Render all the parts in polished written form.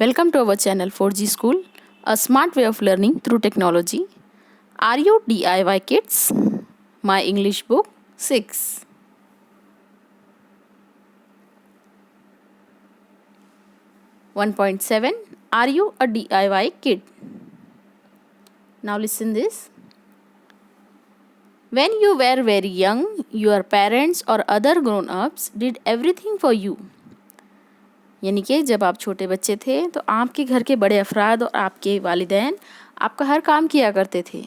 Welcome to our channel 4G School, a smart way of learning through technology. Are you DIY kids? My English book 6. One 1.7. Are you a DIY kid? Now listen this. When you were very young, your parents or other grown-ups did everything for you. यानी कि जब आप छोटे बच्चे थे तो आपके घर के बड़े अफराद और आपके वालिदैन आपका हर काम किया करते थे.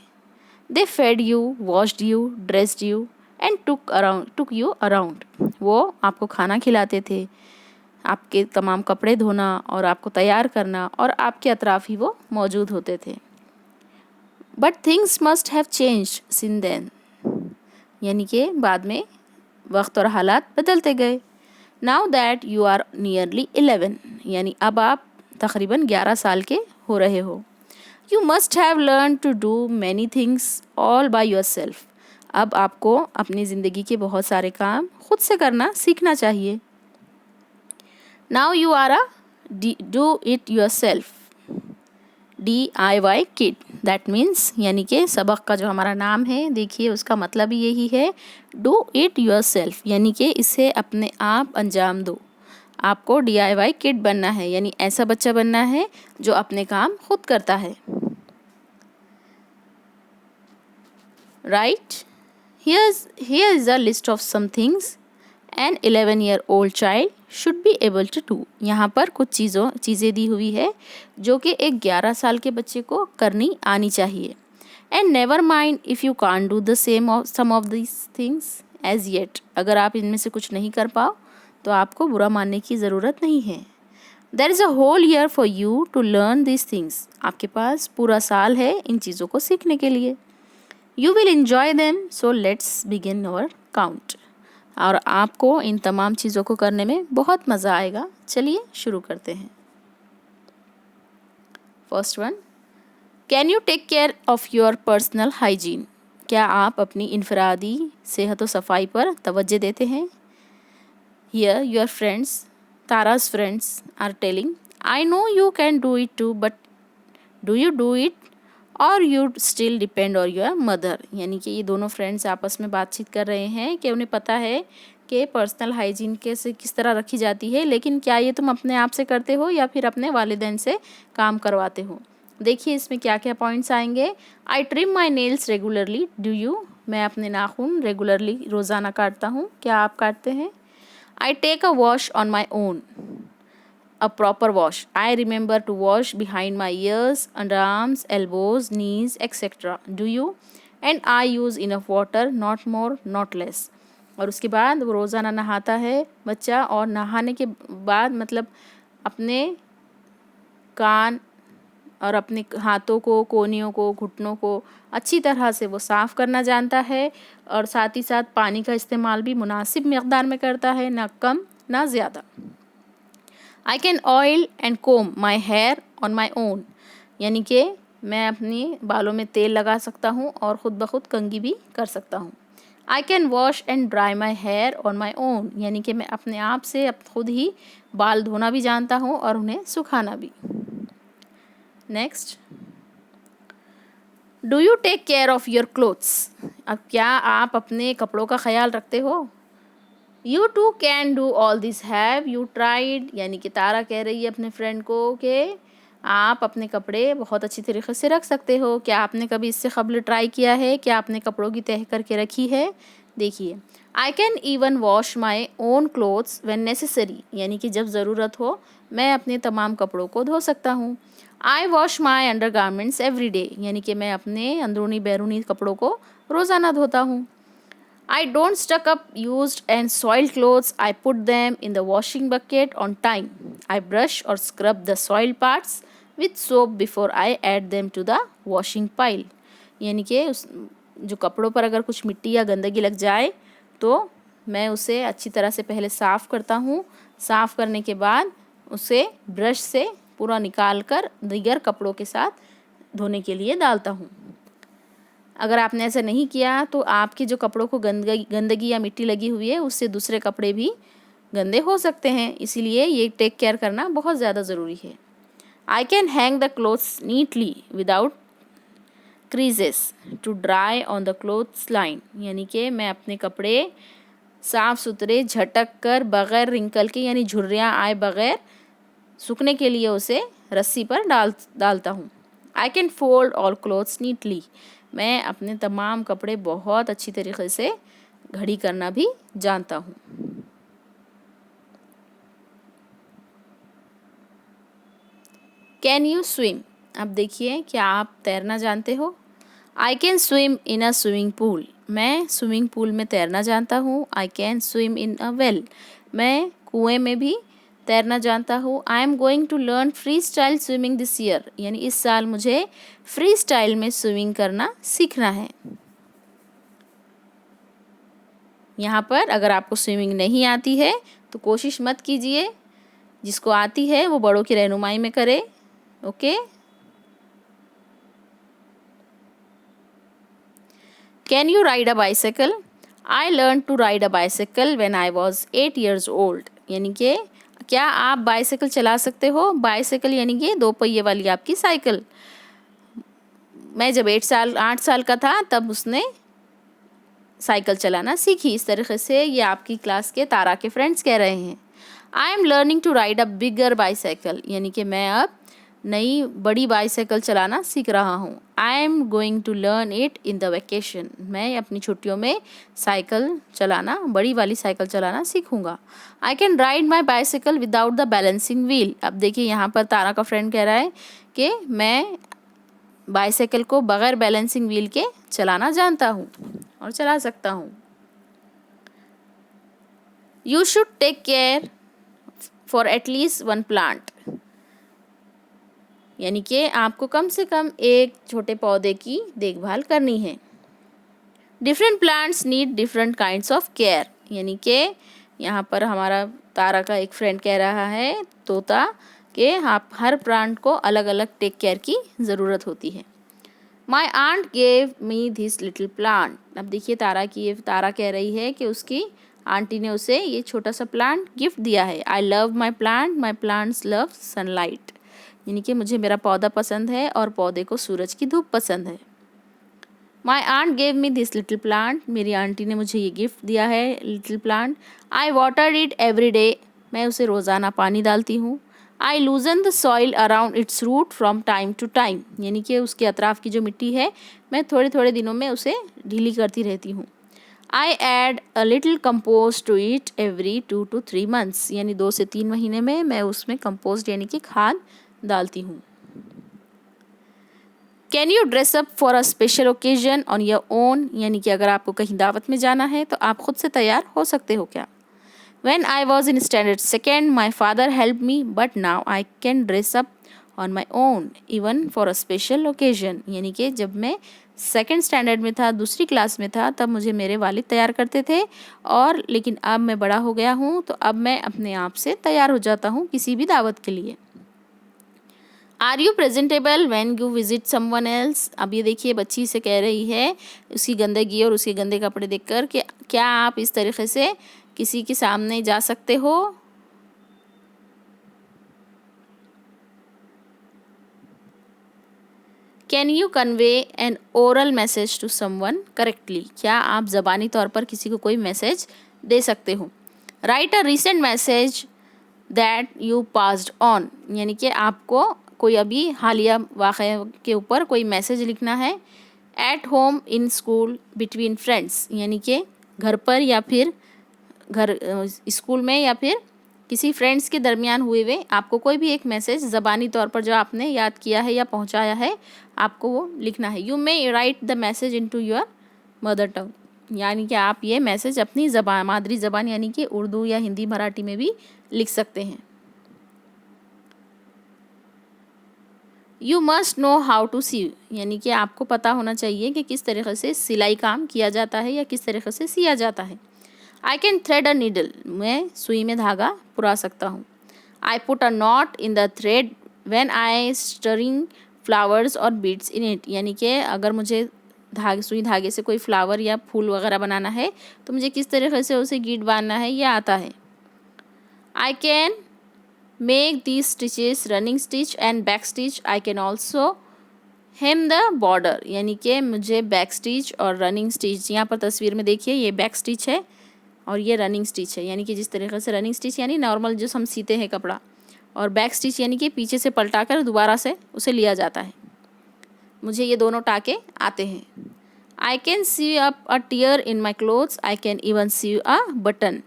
They fed you, washed you, dressed you and took you around. वो आपको खाना खिलाते थे, आपके तमाम कपड़े धोना और आपको तैयार करना, और आपके अतराफ़ ही वो मौजूद होते थे. But things must have changed since then. यानी कि बाद में वक्त और हालात बदलते गए. Now that you are nearly 11, यानी अब आप तकरीबन 11 साल के हो रहे हो. You must have learn to do many things all by yourself. अब आपको अपनी ज़िंदगी के बहुत सारे काम खुद से करना सीखना चाहिए. Now you are a do it yourself DIY kid. That means यानी कि सबक का जो हमारा नाम है, देखिए उसका मतलब ही यही है, डू इट योर सेल्फ, यानी कि इसे अपने आप अंजाम दो. आपको DIY किड बनना है, यानी ऐसा बच्चा बनना है जो अपने काम खुद करता है. Right, here is a list of some things an 11-year-old child should be able to do. यहाँ पर कुछ चीज़ें दी हुई है जो कि एक 11 साल के बच्चे को करनी आनी चाहिए. And never mind if you can't do the some of these things as yet. अगर आप इनमें से कुछ नहीं कर पाओ तो आपको बुरा मानने की ज़रूरत नहीं है. There is a whole year for you to learn these things. आपके पास पूरा साल है इन चीज़ों को सीखने के लिए. You will enjoy them, so let's begin our count. और आपको इन तमाम चीज़ों को करने में बहुत मज़ा आएगा. चलिए शुरू करते हैं. First one, can you take care of your personal hygiene. क्या आप अपनी इनफरादी सेहत व सफाई पर तवज्जो देते हैं. Here your friends, Tara's friends are telling, I know you can do it too, but do you do it or you still depend on your mother. यानी कि ये दोनों फ्रेंड्स आपस में बातचीत कर रहे हैं कि उन्हें पता है कि पर्सनल हाइजीन कैसे किस तरह रखी जाती है, लेकिन क्या ये तुम अपने आप से करते हो या फिर अपने वालिदैन से काम करवाते हो. देखिए इसमें क्या क्या पॉइंट्स आएंगे. I trim my nails regularly, do you. मैं अपने नाखून रेगुलरली रोज़ाना काटता हूँ, क्या आप काटते हैं. I take a wash on my own, a proper wash. I remember to wash behind my ears, underarms, elbows, knees, etc. Do you? And I use enough water, not more, not less. और उसके बाद वो रोज़ाना नहाता है बच्चा, और नहाने के बाद मतलब अपने कान और अपने हाथों को, कोहनियों को, घुटनों को अच्छी तरह से वो साफ़ करना जानता है, और साथ ही साथ पानी का इस्तेमाल भी मुनासिब मक़दार में करता है, ना कम ना ज़्यादा. I can oil and comb my hair on my own. यानी कि मैं अपनी बालों में तेल लगा सकता हूँ और ख़ुद ब खुद कंघी भी कर सकता हूँ. I can wash and dry my hair on my own. यानी कि मैं अपने आप से खुद ही बाल धोना भी जानता हूँ और उन्हें सुखाना भी. Next, do you take care of your clothes. अब क्या आप अपने कपड़ों का ख्याल रखते हो. You too can do all this. Have you tried? यानी कि तारा कह रही है अपने फ्रेंड को कि आप अपने कपड़े बहुत अच्छी तरीके से रख सकते हो. क्या आपने कभी इससे कबल ट्राई किया है. क्या आपने कपड़ों की तह करके रखी है. देखिए, I can even wash my own clothes when necessary. यानी कि जब ज़रूरत हो मैं अपने तमाम कपड़ों को धो सकता हूँ. I wash my undergarments every day. यानी कि मैं अपने अंदरूनी बैरूनी कपड़ों को रोज़ाना धोता हूँ. I don't stuck up used and soiled clothes. I put them in the washing bucket on time. I brush or scrub the soiled parts with soap before I add them to the washing pile. यानी कि जो कपड़ों पर अगर कुछ मिट्टी या गंदगी लग जाए तो मैं उसे अच्छी तरह से पहले साफ़ करता हूँ. साफ़ करने के बाद उसे ब्रश से पूरा निकाल कर दीगर कपड़ों के साथ धोने के लिए डालता हूँ. अगर आपने ऐसा नहीं किया तो आपके जो कपड़ों को गंदगी या मिट्टी लगी हुई है उससे दूसरे कपड़े भी गंदे हो सकते हैं. इसीलिए ये टेक केयर करना बहुत ज़्यादा ज़रूरी है. I can hang the clothes neatly without creases to dry on the clothes line, यानी कि मैं अपने कपड़े साफ़ सुथरे झटक कर बग़ैर रिंकल के यानी झुर्रियाँ आए बग़ैर सूखने के लिए उसे रस्सी पर डालता हूँ। I can fold all clothes neatly, मैं अपने तमाम कपड़े बहुत अच्छी तरीके से घड़ी करना भी जानता हूँ। कैन यू स्विम, अब देखिए क्या आप तैरना जानते हो। I can swim in a swimming pool, मैं स्विमिंग पूल में तैरना जानता हूँ। I can swim in a well, मैं कुएं में भी तैरना जानता हूँ। I am going to learn freestyle swimming this year, यानी इस साल मुझे फ्री स्टाइल में स्विमिंग करना सीखना है। यहाँ पर अगर आपको स्विमिंग नहीं आती है तो कोशिश मत कीजिए, जिसको आती है वो बड़ों की रहनुमाई में करे। Okay. Can you ride a bicycle, I learn to ride a bicycle when I was 8 years old, यानी कि क्या आप बाइसाइकिल चला सकते हो। बाइसाइकिल यानी कि 2 पहिए वाली आपकी साइकिल। मैं जब 8 साल का था तब उसने साइकिल चलाना सीखी। इस तरीके से ये आपकी क्लास के तारा के फ्रेंड्स कह रहे हैं। I am learning to ride a bigger bicycle, यानी कि मैं अब नई बड़ी बाइसाइकिल चलाना सीख रहा हूँ। I am going to learn it in the vacation, मैं अपनी छुट्टियों में साइकिल चलाना, बड़ी वाली साइकिल चलाना सीखूंगा। I can ride my bicycle without the balancing wheel, अब देखिए यहाँ पर तारा का फ्रेंड कह रहा है कि मैं बाइसाइकिल को बगैर बैलेंसिंग व्हील के चलाना जानता हूँ और चला सकता हूँ। You should take care for at least 1 plant, यानी कि आपको कम से कम एक छोटे पौधे की देखभाल करनी है। Different plants need different kinds of care, यानी कि यहाँ पर हमारा तारा का एक फ्रेंड कह रहा है तोता कि आप हर प्लांट को अलग अलग टेक केयर की ज़रूरत होती है। My aunt gave me this little plant, अब देखिए तारा कह रही है कि उसकी आंटी ने उसे ये छोटा सा प्लांट गिफ्ट दिया है। I love my plant, my plants love sunlight, यानी कि मुझे मेरा पौधा पसंद है और पौधे को सूरज की धूप पसंद है। My aunt gave me this little plant, मेरी आंटी ने मुझे ये गिफ्ट दिया है little plant. I water it every day, मैं उसे रोज़ाना पानी डालती हूँ। I loosen the soil around its root from time to time, यानी कि उसके अतराफ़ की जो मिट्टी है मैं थोड़े थोड़े दिनों में उसे ढीली करती रहती हूँ। I add a little compost to it every 2 to 3 months, यानी 2 से 3 महीने में मैं उसमें कंपोस्ट यानी कि खाद डालती हूँ। Can you dress up for a special occasion on your own, यानी कि अगर आपको कहीं दावत में जाना है तो आप खुद से तैयार हो सकते हो क्या। When I was in standard 2nd, my father helped me, but now I can dress up on my own, even for a special occasion, यानी कि जब मैं 2nd स्टैंडर्ड में था, दूसरी क्लास में था, तब मुझे मेरे वालिद तैयार करते थे और लेकिन अब मैं बड़ा हो गया हूँ तो अब मैं अपने आप से तैयार हो जाता हूँ किसी भी दावत के लिए। Are you presentable when you visit someone else, अब ये देखिए बच्ची से कह रही है उसकी गंदगी और उसके गंदे कपड़े देखकर कि क्या आप इस तरीके से किसी के सामने जा सकते हो। Can you convey an oral message to someone correctly, क्या आप ज़बानी तौर पर किसी को कोई मैसेज दे सकते हो। Right a recent message that you passed on, यानी कि आपको कोई अभी हालिया वाक़े के ऊपर कोई मैसेज लिखना है। At home, in school, between friends, यानी कि घर पर या फिर स्कूल में या फिर किसी फ्रेंड्स के दरमियान हुए हुए आपको कोई भी एक मैसेज ज़बानी तौर पर जो आपने याद किया है या पहुंचाया है आपको वो लिखना है। You may right the message into your mother tongue, यानी कि आप ये मैसेज अपनी मादरी ज़बान यानी कि उर्दू या हिंदी मराठी में भी लिख सकते हैं। You must know how to see, यानी कि आपको पता होना चाहिए कि किस तरीके से सिलाई काम किया जाता है या किस तरीके से सिया जाता है। I can thread a needle, मैं सुई में धागा पुरा सकता हूँ। I put a not in the thread when I stirring flowers और बीड्स इन इट, यानी कि अगर मुझे सुई धागे से कोई फ्लावर या फूल वगैरह बनाना है तो मुझे किस तरीके से उसे गीट बांधना है यह आता है। I can Make these stitches running stitch and back stitch. I can also hem the border, यानी कि मुझे बैक स्टिच और रनिंग स्टिच, यहाँ पर तस्वीर में देखिए ये बैक स्टिच है और ये रनिंग स्टिच है, यानी कि जिस तरीके से रनिंग स्टिच यानी नॉर्मल जो हम सीते हैं कपड़ा, और बैक स्टिच यानी कि पीछे से पलटा कर दोबारा से उसे लिया जाता है। मुझे ये दोनों टाके आते हैं। I can sew up a tear in my clothes, I can even sew a button.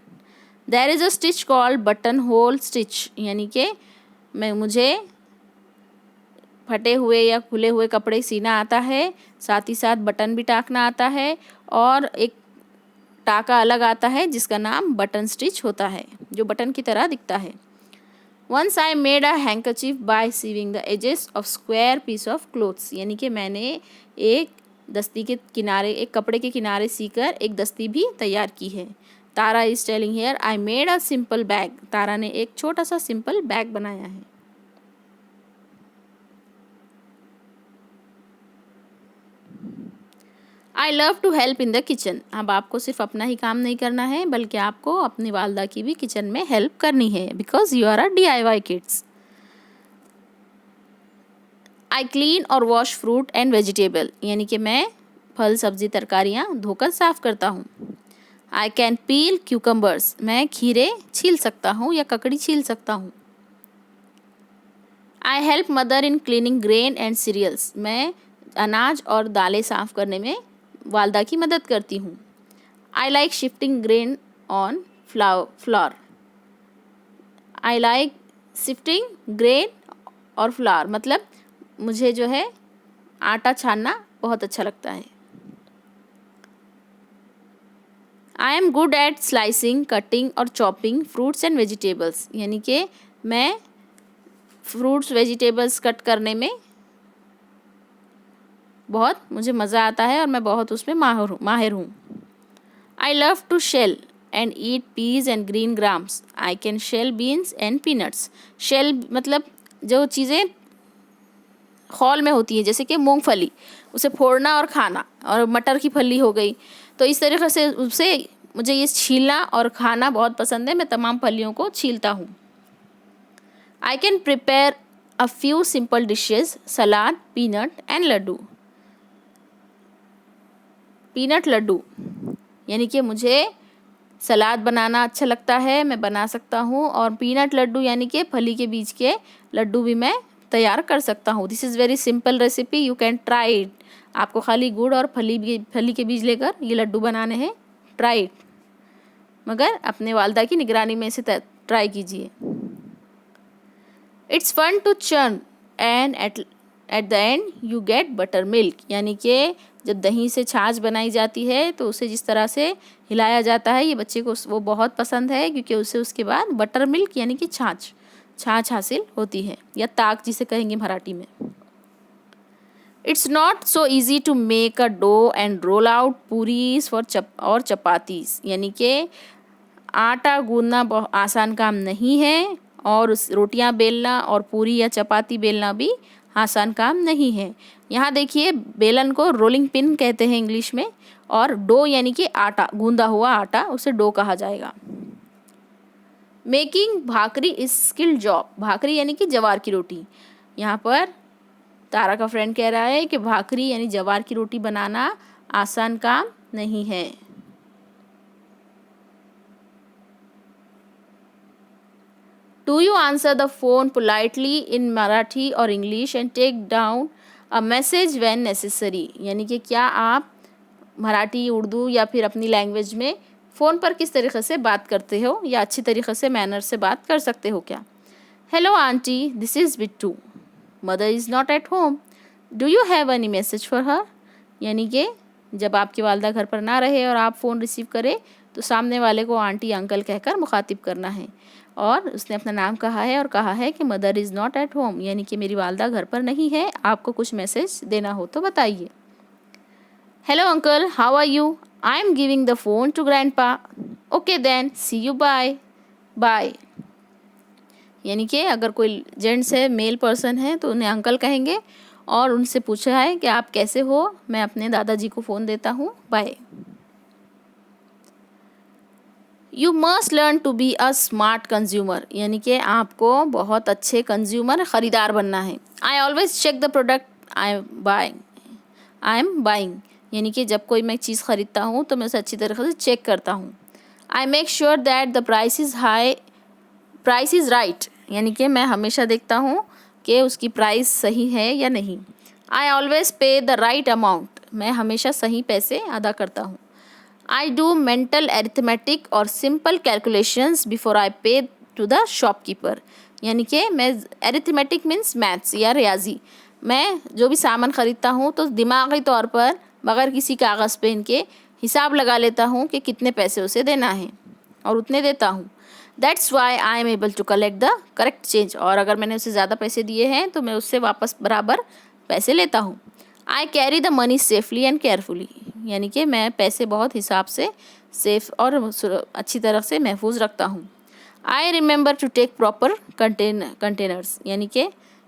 There is a stitch called button hole stitch, यानी कि मुझे फटे हुए या खुले हुए कपड़े सीना आता है, साथ ही साथ बटन भी टाकना आता है, और एक टाका अलग आता है जिसका नाम बटन स्टिच होता है, जो बटन की तरह दिखता है। Once I made a handkerchief by sewing the edges of square piece of clothes, यानी कि मैंने एक दस्ती के किनारे, एक कपड़े के किनारे सीकर एक दस्ती भी तैयार की है। Tara is telling here I made a simple bag, Tara ने एक छोटा सा सिंपल बैग बनाया है। I love to help in the kitchen, अब आपको सिर्फ अपना ही काम नहीं करना है बल्कि आपको अपनी वालदा की भी किचन में हेल्प करनी है, because you are a DIY kids. I clean और वॉश फ्रूट एंड वेजिटेबल, यानी कि मैं फल सब्जी तरकारियाँ धोकर साफ़ करता हूँ। आई कैन पील क्यूकम्बर्स, मैं खीरे छील सकता हूँ या ककड़ी छील सकता हूँ। I help mother in cleaning grain and cereals, मैं अनाज और दालें साफ़ करने में वालदा की मदद करती हूँ। I like shifting grain on floor, I like shifting grain और फ्लावर, मतलब मुझे जो है आटा छानना बहुत अच्छा लगता है। I am good at slicing, cutting और चॉपिंग फ्रूट्स एंड वेजिटेबल्स, यानी कि मैं फ्रूट्स वेजिटेबल्स कट करने में बहुत मुझे मज़ा आता है और मैं बहुत उसमें माहिर हूँ। I love to shell and eat peas and green grams, I can shell beans and peanuts. Shell मतलब जो चीज़ें खौल में होती हैं, जैसे कि मूंगफली, उसे फोड़ना और खाना, और मटर की फली हो गई, तो इस तरीके से उसे मुझे ये छीलना और खाना बहुत पसंद है, मैं तमाम फलियों को छीलता हूँ। I can prepare a few simple dishes, salad, peanut and laddu. Peanut laddu यानी कि मुझे सलाद बनाना अच्छा लगता है, मैं बना सकता हूँ, और पीनट लड्डू यानी कि फली के बीज के लड्डू भी मैं तैयार कर सकता हूँ। This is very simple recipe, you can try it. आपको खाली गुड़ और फली के बीज लेकर ये लड्डू बनाने हैं, ट्राई इट, मगर अपने वालदा की निगरानी में इसे ट्राई कीजिए। It's fun to churn and at the end you get buttermilk, यानी कि जब दही से छाछ बनाई जाती है तो उसे जिस तरह से हिलाया जाता है, ये बच्चे को वो बहुत पसंद है, क्योंकि उसे उसके बाद बटर मिल्क यानी कि छाछ हासिल होती है, या ताक जिसे कहेंगे मराठी में। It's not so easy to make a dough and roll out puris और चपातीस, यानी कि आटा गूंदना बहुत आसान काम नहीं है, और उस रोटियां बेलना और पूरी या चपाती बेलना भी आसान काम नहीं है। यहाँ देखिए, बेलन को रोलिंग पिन कहते हैं इंग्लिश में, और डो यानी कि आटा, गूंदा हुआ आटा, उसे डो कहा जाएगा। Making bhakri is skilled job, bhakri यानी कि जवार की रोटी। यहाँ पर तारा का फ्रेंड कह रहा है कि भाकरी यानी जवार की रोटी बनाना आसान काम नहीं है। Do you answer the phone politely in Marathi or English and take down a message when necessary, यानी कि क्या आप मराठी, उर्दू या फिर अपनी लैंग्वेज में फ़ोन पर किस तरीके से बात करते हो, या अच्छी तरीके से मैनर से बात कर सकते हो क्या। Hello aunty, this is Bittu, mother is not at home, do you have any message for her, यानी कि जब आपकी वालदा घर पर ना रहे और आप फ़ोन रिसीव करें तो सामने वाले को आंटी अंकल कहकर मुखातिब करना है, और उसने अपना नाम कहा है और कहा है कि mother is not at home, यानी कि मेरी वालदा घर पर नहीं है, आपको कुछ मैसेज देना हो तो बताइए। Hello uncle, how are you, I am giving the phone to grandpa, okay then see you, bye bye. यानी कि अगर कोई जेंट्स है, मेल पर्सन है, तो उन्हें अंकल कहेंगे, और उनसे पूछा है कि आप कैसे हो, मैं अपने दादाजी को फ़ोन देता हूँ, bye. You must learn to be a smart consumer, यानी कि आपको बहुत अच्छे कंज्यूमर ख़रीदार बनना है। I always check the product I am buying, यानी कि जब कोई मैं चीज़ ख़रीदता हूँ तो मैं उसे अच्छी तरीके से चेक करता हूँ। I make sure that the price is right, यानी कि मैं हमेशा देखता हूँ कि उसकी प्राइस सही है या नहीं। आई ऑलवेज पे द राइट अमाउंट, मैं हमेशा सही पैसे अदा करता हूँ। आई डू मेंटल अरिथमेटिक और सिंपल कैलकुलेशंस बिफोर आई पे टू द शॉपकीपर, यानी कि मैं अरिथमेटिक मीन्स मैथ्स या रियाजी, मैं जो भी सामान ख़रीदता हूँ तो दिमागी तौर पर बगैर किसी कागज़ पेन के हिसाब लगा लेता हूँ कि कितने पैसे उसे देना है और उतने देता हूँ। That's why I am able to collect the correct change, और अगर मैंने उसे ज़्यादा पैसे दिए हैं तो मैं उससे वापस बराबर पैसे लेता हूँ। I carry the money safely and carefully, यानी कि मैं पैसे बहुत हिसाब से सेफ और अच्छी तरह से महफूज रखता हूँ। I remember to take proper containers, यानी कि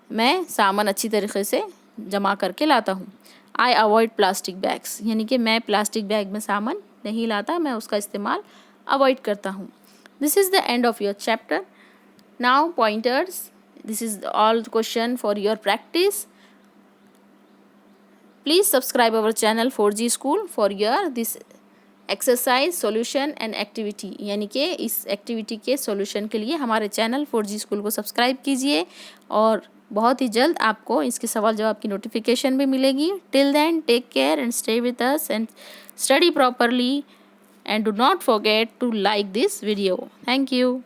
मैं सामान अच्छी तरीके से जमा करके लाता हूँ। आई अवॉइड प्लास्टिक बैग्स, यानी कि मैं प्लास्टिक बैग में सामान नहीं लाता, मैं उसका इस्तेमाल अवॉइड करता हूँ। This is the end of your chapter. Now pointers, this is all question for your practice. Please subscribe our channel 4G School for your this exercise solution and activity, यानी कि इस एक्टिविटी के solution के लिए हमारे channel 4G School को subscribe कीजिए और बहुत ही जल्द आपको इसके सवाल जवाब की नोटिफिकेशन भी मिलेगी। Till then take care and stay with us and study properly and do not forget to like this video. Thank you.